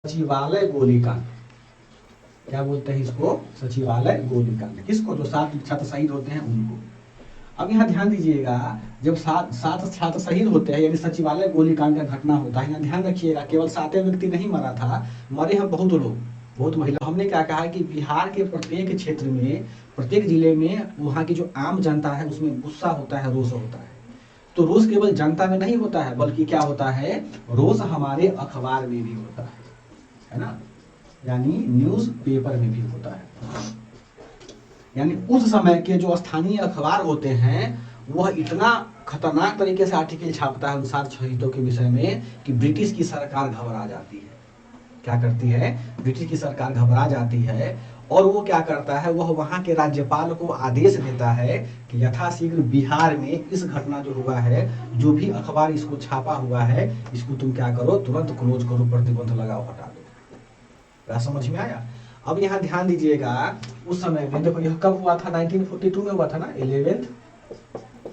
सचिवालय गोलीकांड, क्या बोलते हैं इसको? सचिवालय गोलीकांड। किसको? जो 7 छात्र शहीद होते हैं उनको। अब यहाँ ध्यान दीजिएगा, जब 7 छात्र शहीद होते हैं यानी सचिवालय गोलीकांड का घटना होता है, यहाँ ध्यान रखिएगा केवल 7 व्यक्ति नहीं मरा था, मरे हैं बहुत लोग, बहुत महिला। हमने क्या कहा कि बिहार के प्रत्येक क्षेत्र में, प्रत्येक जिले में वहाँ की जो आम जनता है उसमें गुस्सा होता है, रोष होता है। तो रोष केवल जनता में नहीं होता है, बल्कि क्या होता है, रोष हमारे अखबार में भी होता है ना, यानी न्यूज पेपर में भी होता है। यानी उस समय के जो स्थानीय अखबार होते हैं वह इतना खतरनाक तरीके से आर्टिकल छापता है उन 7 शहीदों के विषय में कि ब्रिटिश की सरकार घबरा जाती है। क्या करती है? ब्रिटिश की सरकार घबरा जाती है और वो क्या करता है, वह वहां के राज्यपाल को आदेश देता है कि यथाशीघ्र बिहार में इस घटना जो हुआ है, जो भी अखबार इसको छापा हुआ है, इसको तुम क्या करो, तुरंत क्लोज करो, प्रतिबंध लगाओ, हटा दो। क्या समझ में आया? अब यहाँ ध्यान दीजिएगा, उस समय में देखो यह कब हुआ था? 1942 में हुआ था ना,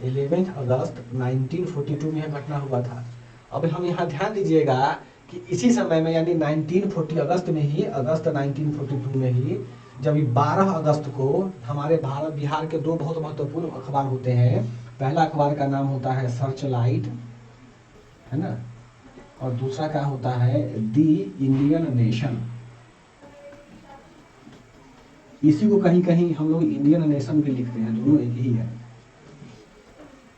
11 अगस्त 1942 में यह घटना हुआ था। अब हम यहाँ ध्यान दीजिएगा कि इसी समय में यानी 1940 अगस्त में ही, अगस्त 1942 में ही, जब 12 अगस्त को हमारे भारत बिहार के 2 बहुत महत्वपूर्ण अखबार होते हैं। पहला अखबार का नाम होता है सर्चलाइट, है ना, और दूसरा क्या होता है, दी इंडियन नेशन। इसी को कहीं कहीं हम लोग इंडियन नेशन भी लिखते हैं, दोनों एक ही है,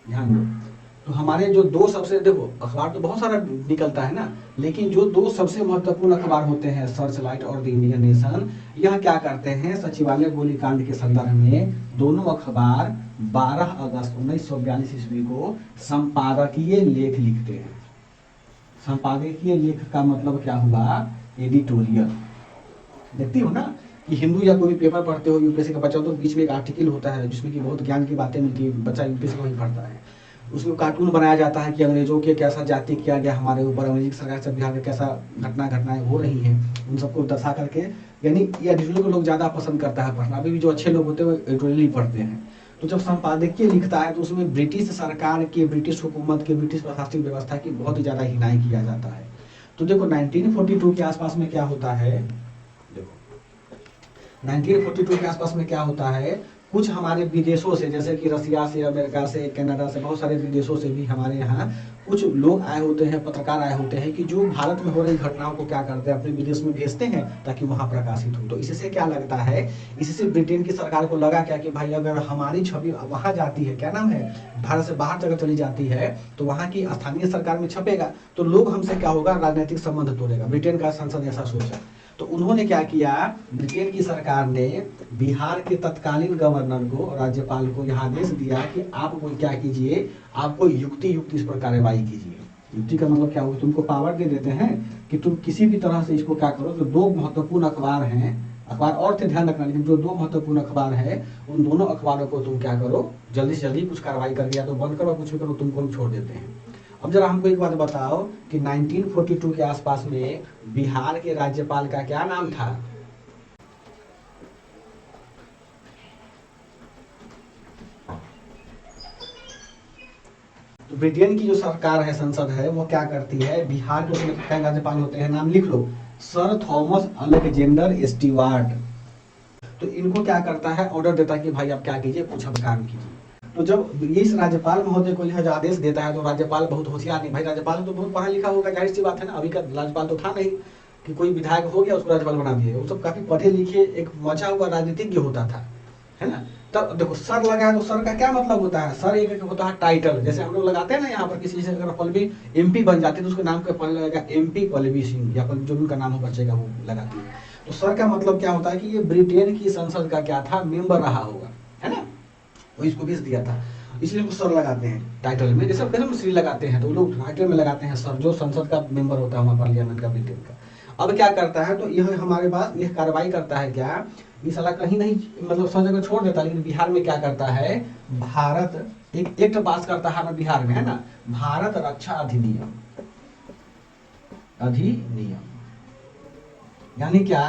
ध्यान दो। तो हमारे जो 2 सबसे, देखो अखबार तो बहुत सारा निकलता है ना, लेकिन जो 2 सबसे महत्वपूर्ण अखबार होते हैं सर्चलाइट और द इंडियन नेशन, यह क्या करते हैं, सचिवालय गोलीकांड के संदर्भ में दोनों अखबार 12 अगस्त 1942 ईस्वी को संपादकीय लेख लिखते हैं। संपादकीय लेख का मतलब क्या हुआ? एडिटोरियल। देखती हो ना कि हिंदू या कोई पेपर पढ़ते हो यूपीएससी का बच्चा, तो बीच में एक आर्टिकल होता है जिसमें कि बहुत ज्ञान की बातें मिलती है, बच्चा यूपीएससी को ही पढ़ता है। उसमें कार्टून बनाया जाता है कि अंग्रेजों के कैसा जाति किया गया हमारे ऊपर, अंग्रेजी सरकार से बिहार में कैसा घटनाएं हो रही हैं, उन सबको दर्शा करके, यानी ये एडिटोरियल को लोग ज़्यादा पसंद करता है पढ़ना। अभी भी जो अच्छे लोग होते हैं वो एडिटोरियल ही पढ़ते हैं। तो जब संपादकीय लिखता है तो उसमें ब्रिटिश सरकार की, ब्रिटिश हुकूमत की, ब्रिटिश प्रशासनिक व्यवस्था की बहुत ही ज़्यादा हिनाई किया जाता है। तो देखो 1942 के आसपास में क्या होता है, 1942 के आसपास में क्या होता है, कुछ हमारे विदेशों से, जैसे कि रसिया से, अमेरिका से, कनाडा से, बहुत सारे विदेशों से भी हमारे यहाँ कुछ लोग आए होते हैं, पत्रकार आए होते हैं कि जो भारत में हो रही घटनाओं को क्या करते हैं, अपने विदेश में भेजते हैं ताकि वहाँ प्रकाशित हो। तो इससे क्या लगता है, इससे ब्रिटेन की सरकार को लगा क्या कि भाई अगर हमारी छवि वहाँ जाती है, क्या नाम है, भारत से बाहर जगह चली जाती है, तो वहाँ की स्थानीय सरकार में छपेगा तो लोग हमसे क्या होगा, राजनीतिक संबंध तोड़ेगा। ब्रिटेन का संसद ऐसा सोचा, तो उन्होंने क्या किया, ब्रिटेन की सरकार ने बिहार के तत्कालीन गवर्नर को, राज्यपाल को यह आदेश दिया कि आप कोई क्या कीजिए, आपको युक्ति इस पर कार्रवाई कीजिए। युक्ति का मतलब क्या होगा, तुमको पावर दे देते हैं कि तुम किसी भी तरह से इसको क्या करो। जो 2 महत्वपूर्ण अखबार हैं, अखबार और थे ध्यान रखना, लेकिन जो 2 महत्वपूर्ण अखबार है उन दोनों अखबारों को तुम क्या करो, जल्दी से जल्दी कुछ कार्रवाई करके या तो बंद करो, कुछ भी करो, तुमको हम छोड़ देते हैं। अब जरा हमको एक बात बताओ कि 1942 के आसपास में बिहार के राज्यपाल का क्या नाम था? तो ब्रिटेन की जो सरकार है, संसद है, वो क्या करती है, बिहार के उसमें क्या राज्यपाल होते हैं, नाम लिख लो, सर थॉमस अलेक्जेंडर स्टीवार्ट। तो इनको क्या करता है, ऑर्डर देता है कि भाई आप क्या कीजिए, कुछ अब काम कीजिए। तो जब इस राज्यपाल महोदय को यह आदेश देता है तो राज्यपाल बहुत होशियार नहीं, भाई राज्यपाल तो बहुत पढ़ा लिखा होगा, जाहिर सी बात है ना, अभी का राज्यपाल तो था नहीं कि कोई विधायक हो गया उसको राज्यपाल बना दिया। वो सब काफी पढ़े लिखे, एक मचा हुआ राजनीतिज्ञ होता था, है ना। तब देखो सर लगा है, तो सर का क्या मतलब होता है, सर एक होता है टाइटल, जैसे हम लोग लगाते हैं ना, यहाँ पर किसी से अगर पल्लवी एमपी बन जाती है तो उसके नाम के पहले लगेगा एमपी पल्लवी सिंह, या जो उनका नाम हो बच्चे का वो लगाती है। तो सर का मतलब क्या होता है कि ये ब्रिटेन की संसद का क्या था, मेंबर रहा होगा, है ना, वो इसको भेज दिया था, इसलिए वो सर लगाते हैं टाइटल में। जैसे फिल्म श्री लगाते हैं तो लोग टाइटल में लगाते हैं सर, जो संसद का मेंबर होता है हमारे पार्लियामेंट का, ब्रिटेन का। अब क्या करता है, तो यह हमारे पास यह कार्रवाई करता है क्या, ये साला कहीं नहीं, मतलब सब जगह छोड़ देता है, लेकिन बिहार में क्या करता है, भारत एक एक्ट पास करता है बिहार में, है ना, भारत रक्षा अधिनियम। यानी क्या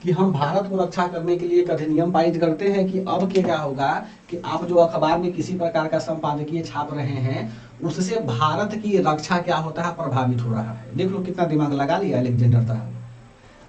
कि हम भारत को रक्षा करने के लिए एक अधिनियम पारित करते हैं कि अब क्या होगा कि आप जो अखबार में किसी प्रकार का संपादकीय छाप रहे हैं उससे भारत की रक्षा क्या होता है, प्रभावित हो रहा है। देख लो कितना दिमाग लगा लिया अलेक्जेंडर साहब।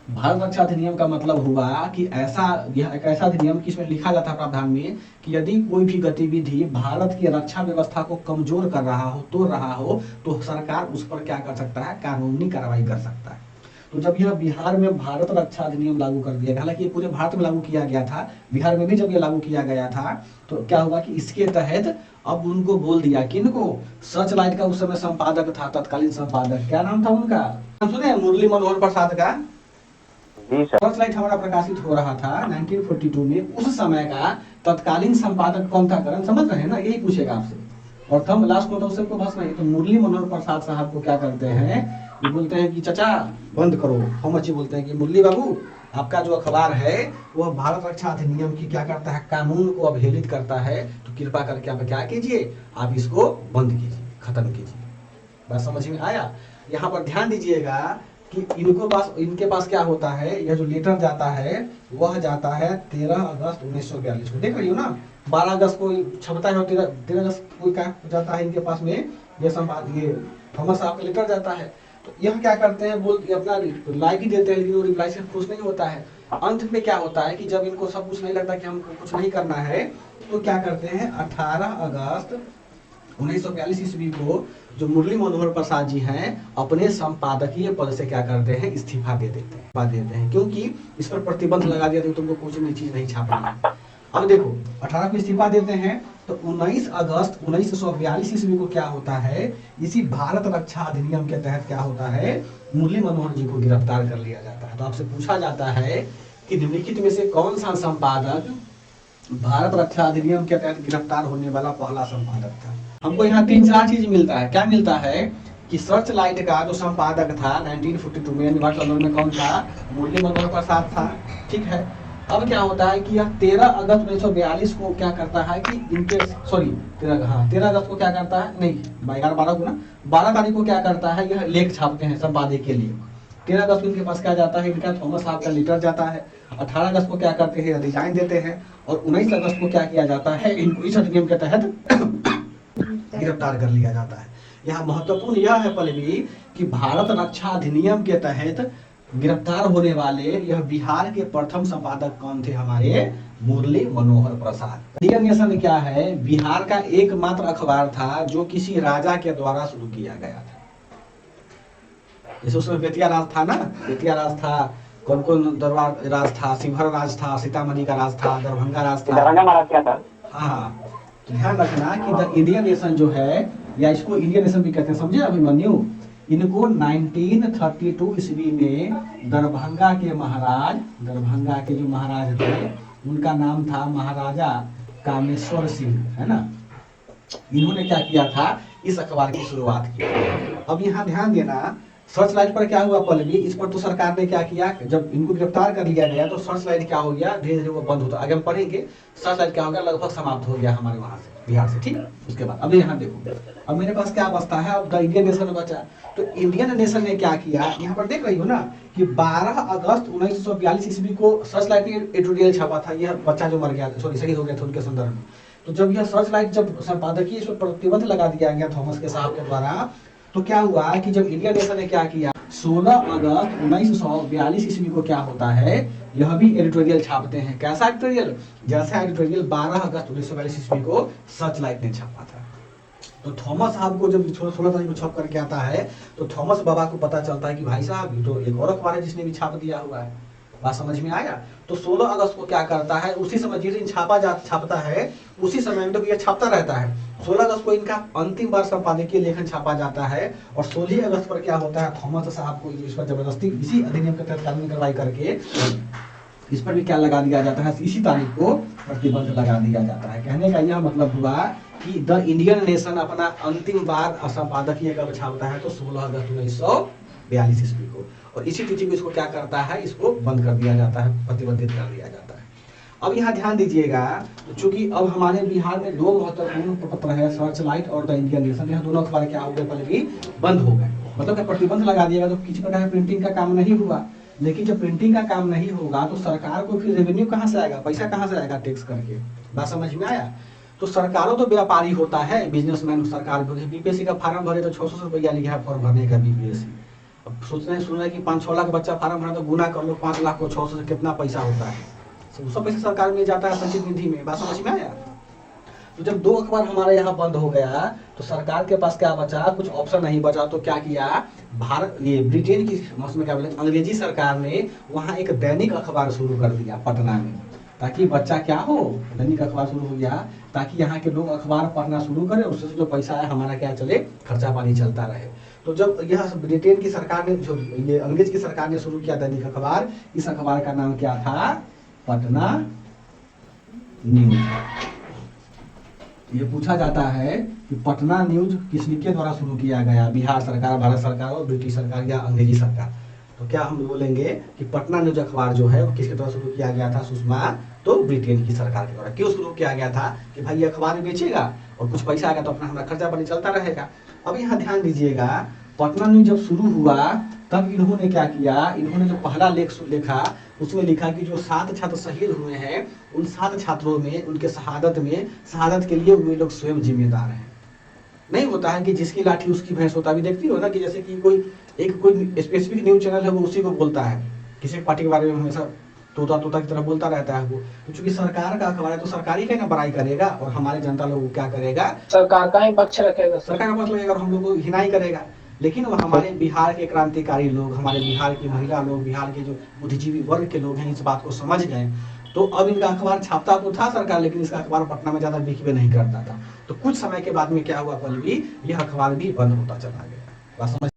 भारत रक्षा अधिनियम का मतलब हुआ कि ऐसा, यह एक ऐसा अधिनियम कि इसमें लिखा जाता है प्रावधान में कि यदि कोई भी गतिविधि भारत की रक्षा व्यवस्था को कमजोर कर रहा हो, तोड़ रहा हो, तो सरकार उस पर क्या कर सकता है, कानूनी कार्रवाई कर सकता है। तो जब यह बिहार में भारत रक्षा अधिनियम लागू कर दिया गया, हालांकि ये पूरे भारत में लागू किया गया था, बिहार में भी जब ये लागू किया गया था, तो क्या हुआ कि इसके तहत अब उनको बोल दिया, किनको, सर्च लाइट का उस समय संपादक था, तत्कालीन संपादक, क्या नाम था उनका, नाम सुने, मुरली मनोहर प्रसाद का। सर्च लाइट हमारा प्रकाशित हो रहा था 1942 में, उस समय का तत्कालीन संपादक कौन था, करण समझ रहे हैं ना, यही पूछेगा आपसे। और थम लास्ट में तो उससे को भस्म है, तो मुरली मनोहर प्रसाद साहब को क्या करते हैं, ये बोलते हैं कि चाचा बंद करो, हम अच्छी बोलते हैं कि मुरली बाबू आपका जो अखबार है वह भारत रक्षा अधिनियम की क्या करता है, कानून को अवहेलित करता है, तो कृपा करके आप क्या कीजिए, आप इसको बंद कीजिए, खत्म कीजिए। बात समझ में आया। यहाँ पर ध्यान दीजिएगा कि इनके पास क्या होता है, यह जो लेटर जाता है वह जाता है 13 अगस्त 1942 को, देख रही हो ना, 12 अगस्त को छपता है और 13 अगस्त को क्या जाता है इनके पास में, ये संवाद, ये थॉमस साहब का लेटर जाता है। तो यह क्या करते हैं, बोल अपना रिप्लाई भी देते हैं, लेकिन वो रिप्लाई से खुश नहीं होता है। अंत में क्या होता है कि जब इनको सब कुछ नहीं लगता कि हमको कुछ नहीं करना है, तो क्या करते हैं, 18 अगस्त 1942 ईस्वी को जो मुरली मनोहर प्रसाद जी हैं अपने संपादकीय पद से क्या करते हैं, इस्तीफा दे देते हैं, क्योंकि इस पर प्रतिबंध लगा दिया था, तुमको कुछ भी चीज नहीं छापना। अब देखो 18 को इस्तीफा देते हैं, तो 19 अगस्त 1942 ईस्वी को क्या होता है, इसी भारत रक्षा अधिनियम के तहत क्या होता है, मुरली मनोहर जी को गिरफ्तार कर लिया जाता है। तो आपसे पूछा जाता है कि निम्नलिखित में से कौन सा संपादक भारत रक्षा अधिनियम के तहत गिरफ्तार होने वाला पहला संपादक था। हमको यहाँ 3-4 चीज मिलता है। क्या मिलता है कि सर्च लाइट का जो संपादक था 1942 में यूनिवर्सल में कौन था, मुरली मनोहर प्रसाद था, ठीक है। अब क्या होता है कि यह 13 अगस्त 1942 को क्या करता है कि इनके 13 अगस्त को क्या करता है, नहीं 11-12 को ना, 12 तारीख को क्या करता है, यह लेख छापते हैं संपादक के लिए। 13 अगस्त को इनके पास क्या जाता है, इनका थॉमस साहब का लेटर जाता है। 18 अगस्त को क्या करते हैं, रिजाइन देते हैं, और 19 अगस्त को क्या किया जाता है, इनको इस अधिनियम के तहत गिरफ्तार कर लिया जाता है। यहाँ महत्वपूर्ण यह है पल्लवी कि भारत रक्षा अधिनियम के तहत गिरफ्तार होने वाले यह बिहार के प्रथम संपादक कौन थे, हमारे मुरली मनोहर प्रसाद। इंडियन नेशन क्या है, बिहार का एकमात्र अखबार था जो किसी राजा के द्वारा शुरू किया गया था। जैसे उसमें बेतिया राज था ना, बेतिया राज था, कौन कौन दरबार राज था, शिवहर राज था, सीतामढ़ी का राज था, दरभंगा राज था, दरभंगा महाराज क्या था। हाँ, ध्यान रखना कि द इंडियन नेशन जो है, या इसको इंडियन नेशन भी कहते हैं, समझे अभिमन्यु, इनको 1932 ईस्वी में दरभंगा के जो महाराज थे उनका नाम था महाराजा कामेश्वर सिंह, है ना, इन्होंने क्या किया था, इस अखबार की शुरुआत की। अब यहाँ ध्यान देना, सर्च लाइट पर क्या हुआ पल्लवी, इस पर तो सरकार ने क्या किया, जब इनको गिरफ्तार कर लिया गया तो सर्च लाइट क्या हो गया, धीरे धीरे वो बंद होता, आगे हम पढ़ेंगे, सर्च लाइट क्या हो गया, लगभग समाप्त हो गया हमारे वहां से, बिहार से, ठीक। उसके बाद अब यहाँ देखो, अब मेरे पास क्या बचता है, अब द इंडियन नेशन बचा। तो इंडियन नेशन ने क्या किया, यहाँ पर देख रही हो ना कि 12 अगस्त 1942 ईस्वी को सर्च लाइट ने एडिटोरियल छापा था, यह बच्चा जो मर गया, सॉरी शहीद हो गया था उनके संदर्भ में। तो जब यह सर्च लाइट जब संपादकीय इस पर प्रतिबंध लगा दिया गया थॉमस के साहब के द्वारा, तो क्या हुआ कि जब इंडियन नेशन ने क्या किया, 16 अगस्त 1942 ईस्वी को क्या होता है, यह भी एडिटोरियल छापते हैं। कैसा एडिटोरियल, जैसा एडिटोरियल 12 अगस्त 1942 ईस्वी को सर्च लाइट ने छापा था। तो थॉमस साहब को जब 16 तारीख को छप करके आता है, तो थॉमस बाबा को पता चलता है कि भाई साहब ये तो एक और अखबार है जिसने भी छाप दिया हुआ है। बात समझ में आया। तो 16 अगस्त को क्या करता है, उसी समय जिस दिन छापता है उसी समय में तो ये छापता रहता है। 16 अगस्त को इनका अंतिम बार संपादकीय लेखन छापा जाता है, और 16 अगस्त पर क्या होता है, थॉमस साहब को इस पर जबरदस्ती इसी अधिनियम के तहत कानूनी कार्रवाई करके इस पर भी क्या लगा दिया जाता है, इसी तारीख को प्रतिबंध लगा दिया जाता है। कहने का यह मतलब हुआ कि द इंडियन नेशन अपना अंतिम बार संपादकीय कब छापता है, तो 16 अगस्त 1942 ईस्वी को, और इसी तिथि को इसको क्या करता है, इसको बंद कर दिया जाता है, प्रतिबंधित कर दिया जाता है। अब यहाँ ध्यान दीजिएगा, चूंकि अब हमारे बिहार में 2 महत्वपूर्ण पत्र है, सर्च लाइट और द इंडियन नेशन, यह दोनों अखबार क्या हो गए, पहले भी बंद हो गए, मतलब प्रतिबंध लगा दिया गया, तो किसी प्रकार का प्रिंटिंग का काम नहीं हुआ। लेकिन जब प्रिंटिंग का काम नहीं होगा तो सरकार को फिर रेवेन्यू कहाँ से आएगा, पैसा कहाँ से आएगा, टैक्स करके। बात समझ में आया। तो सरकारों तो व्यापारी होता है, बिजनेसमैन, सरकार बीपीएससी का फार्म भरे तो 600 रुपया लिखा है फॉर्म भरने का बीपीएससी, अब सोचना है सुन रहे हैं कि 5-6 लाख बच्चा फार्म भरा तो गुना कर लो 5 लाख को 600 से कितना पैसा होता है। तो सब पैसा सरकार में जाता है संचित निधि में। बात समझ में आया? तो जब 2 अखबार हमारे यहाँ बंद हो गया तो सरकार के पास क्या बचा, कुछ ऑप्शन नहीं बचा। तो क्या किया, भारत ये ब्रिटेन की मौसम में क्या बोले अंग्रेजी सरकार ने वहाँ एक दैनिक अखबार शुरू कर दिया पटना में, ताकि बच्चा क्या हो, दैनिक अखबार शुरू हो गया ताकि यहाँ के लोग अखबार पढ़ना शुरू करें, उससे जो पैसा है हमारा क्या चले, खर्चा पानी चलता रहे। तो जब यह ब्रिटेन की सरकार ने जो ये अंग्रेज की सरकार ने शुरू किया दैनिक अखबार, इस अखबार का नाम क्या था, पटना न्यूज। ये पूछा जाता है कि पटना न्यूज किसके द्वारा शुरू किया गया, बिहार सरकार, भारत सरकार और ब्रिटिश सरकार या अंग्रेजी सरकार। तो क्या हम बोलेंगे कि पटना न्यूज अखबार जो है वो किसके द्वारा शुरू किया गया था सुषमा, तो ब्रिटेन की सरकार के द्वारा। क्यों शुरू किया गया था कि भाई ये अखबार बेचेगा और कुछ पैसा आएगा तो अपना हमारा खर्चा पानी चलता रहेगा। अब यहाँ ध्यान दीजिएगा, पटना न्यूज जब शुरू हुआ तब इन्होंने क्या किया, इन्होंने जो पहला लेख लिखा उसमें लिखा कि जो 7 छात्र शहीद हुए हैं उन 7 छात्रों में उनके शहादत के लिए वे लोग स्वयं जिम्मेदार हैं। नहीं होता है कि जिसकी लाठी उसकी भैंस होता, अभी देखती हो ना कि जैसे कि कोई स्पेसिफिक न्यूज चैनल है वो उसी को बोलता है, किसी पार्टी के बारे में हमेशा तोता की तरह बोलता रहता है वो। क्योंकि सरकार का अखबार है तो सरकारी का ना बड़ाई करेगा और हमारे जनता लोग क्या करेगा, सरकार का ही पक्ष रखेगा, सरकार का पक्ष लगेगा और हम लोग को हिनाई करेगा। लेकिन वो हमारे बिहार के क्रांतिकारी लोग, हमारे बिहार की महिला लोग, बिहार के जो बुद्धिजीवी वर्ग के लोग हैं इस बात को समझ गए। तो अब इनका अखबार छापता तो था सरकार, लेकिन इसका अखबार पटना में ज्यादा बिक्री नहीं करता था। तो कुछ समय के बाद में क्या हुआ, पल्लवी, यह अखबार भी बंद होता चला गया।